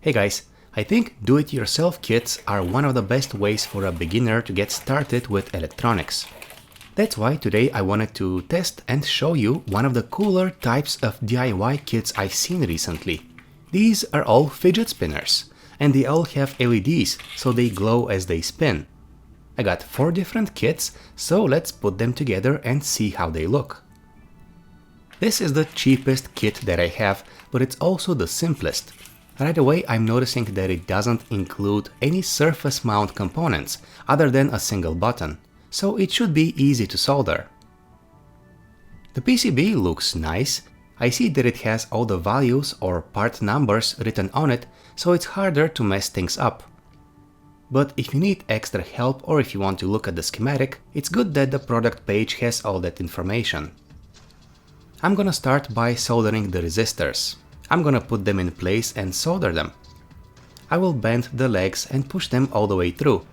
Hey guys, I think do-it-yourself kits are one of the best ways for a beginner to get started with electronics. That's why today I wanted to test and show you one of the cooler types of DIY kits I've seen recently. These are all fidget spinners, and they all have LEDs, so they glow as they spin. I got 4 different kits, so let's put them together and see how they look. This is the cheapest kit that I have, but it's also the simplest. Right away I'm noticing that it doesn't include any surface mount components other than a single button, so it should be easy to solder. The PCB looks nice. I see that it has all the values or part numbers written on it, so it's harder to mess things up. But if you need extra help or if you want to look at the schematic, it's good that the product page has all that information. I'm gonna start by soldering the resistors. I'm gonna put them in place and solder them. I will bend the legs and push them all the way through.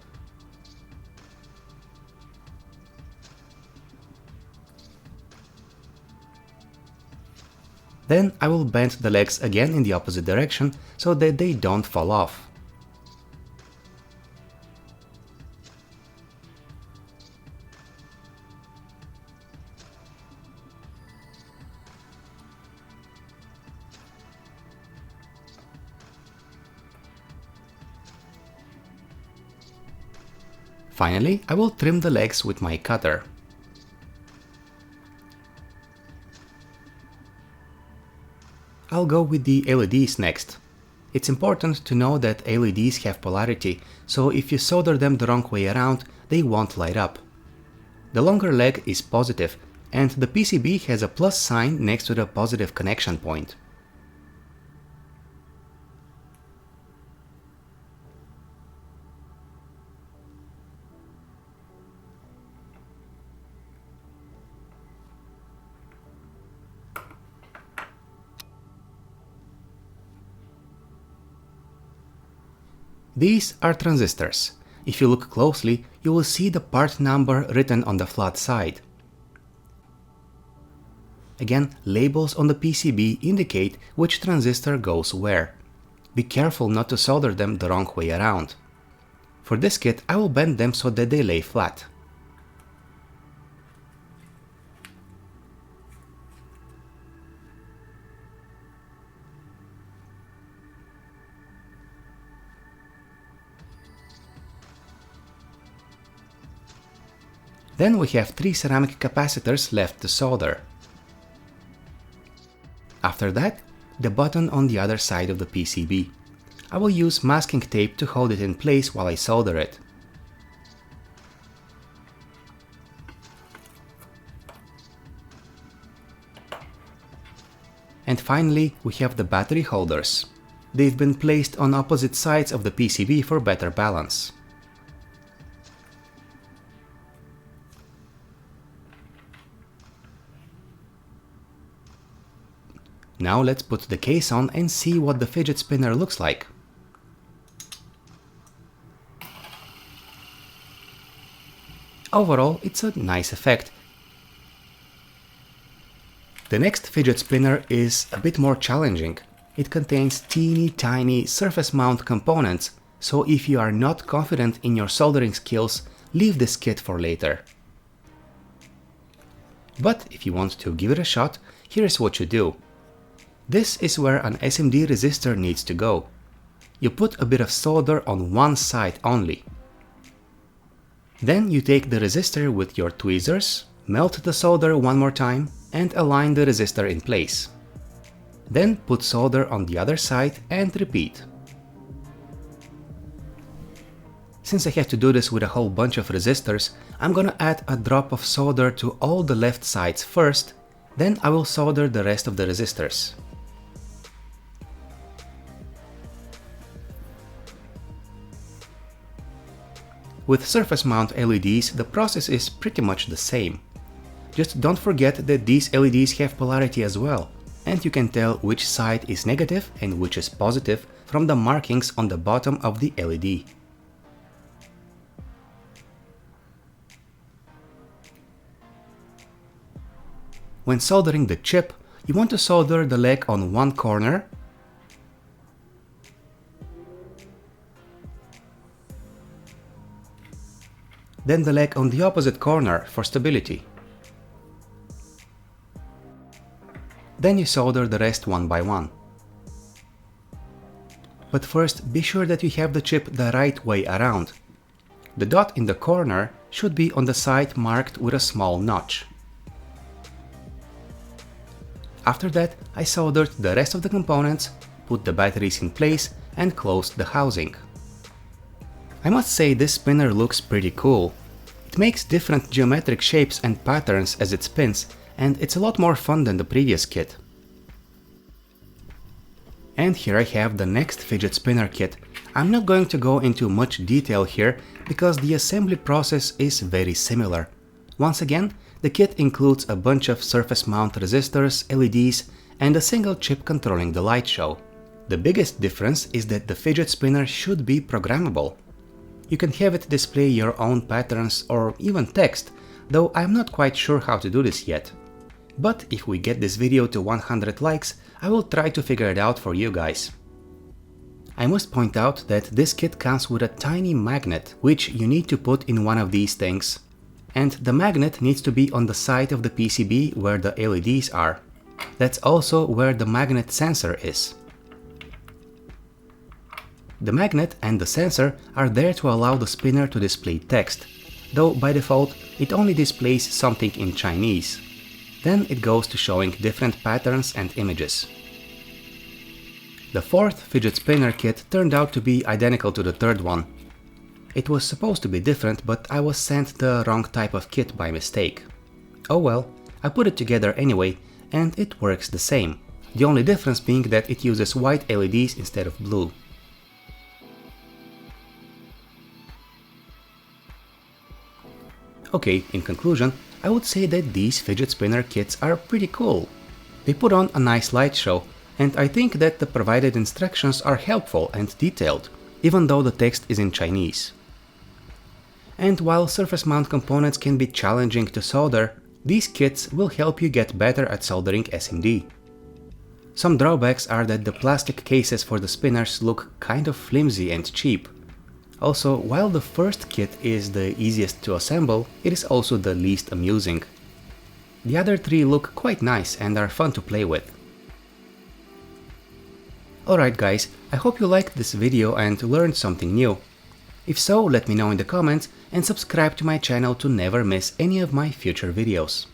Then I will bend the legs again in the opposite direction so that they don't fall off. Finally, I will trim the legs with my cutter. I'll go with the LEDs next. It's important to know that LEDs have polarity, so if you solder them the wrong way around, they won't light up. The longer leg is positive, and the PCB has a plus sign next to the positive connection point. These are transistors. If you look closely, you will see the part number written on the flat side. Again, labels on the PCB indicate which transistor goes where. Be careful not to solder them the wrong way around. For this kit, I will bend them so that they lay flat. Then we have 3 ceramic capacitors left to solder. After that, the button on the other side of the PCB. I will use masking tape to hold it in place while I solder it. And finally, we have the battery holders. They've been placed on opposite sides of the PCB for better balance. Now let's put the case on and see what the fidget spinner looks like. Overall, it's a nice effect. The next fidget spinner is a bit more challenging. It contains teeny tiny surface mount components, so if you are not confident in your soldering skills, leave this kit for later. But if you want to give it a shot, here's what you do. This is where an SMD resistor needs to go. You put a bit of solder on one side only. Then you take the resistor with your tweezers, melt the solder one more time, and align the resistor in place. Then put solder on the other side and repeat. Since I have to do this with a whole bunch of resistors, I'm gonna add a drop of solder to all the left sides first, then I will solder the rest of the resistors. With surface mount LEDs, the process is pretty much the same. Just don't forget that these LEDs have polarity as well, and you can tell which side is negative and which is positive from the markings on the bottom of the LED. When soldering the chip, you want to solder the leg on one corner then the leg on the opposite corner for stability. Then you solder the rest one by one. But first, be sure that you have the chip the right way around. The dot in the corner should be on the side marked with a small notch. After that, I soldered the rest of the components, put the batteries in place and closed the housing. I must say this spinner looks pretty cool. It makes different geometric shapes and patterns as it spins, and it's a lot more fun than the previous kit. And here I have the next fidget spinner kit. I'm not going to go into much detail here because the assembly process is very similar. Once again, the kit includes a bunch of surface mount resistors, LEDs, and a single chip controlling the light show. The biggest difference is that the fidget spinner should be programmable. You can have it display your own patterns or even text, though I'm not quite sure how to do this yet. But if we get this video to 100 likes, I will try to figure it out for you guys. I must point out that this kit comes with a tiny magnet, which you need to put in one of these things. And the magnet needs to be on the side of the PCB where the LEDs are. That's also where the magnet sensor is. The magnet and the sensor are there to allow the spinner to display text, though by default it only displays something in Chinese. Then it goes to showing different patterns and images. The fourth fidget spinner kit turned out to be identical to the third one. It was supposed to be different, but I was sent the wrong type of kit by mistake. Oh well, I put it together anyway, and it works the same. The only difference being that it uses white LEDs instead of blue. Okay, in conclusion, I would say that these fidget spinner kits are pretty cool. They put on a nice light show, and I think that the provided instructions are helpful and detailed, even though the text is in Chinese. And while surface mount components can be challenging to solder, these kits will help you get better at soldering SMD. Some drawbacks are that the plastic cases for the spinners look kind of flimsy and cheap. Also, while the first kit is the easiest to assemble, it is also the least amusing. The other three look quite nice and are fun to play with. Alright guys, I hope you liked this video and learned something new. If so, let me know in the comments and subscribe to my channel to never miss any of my future videos.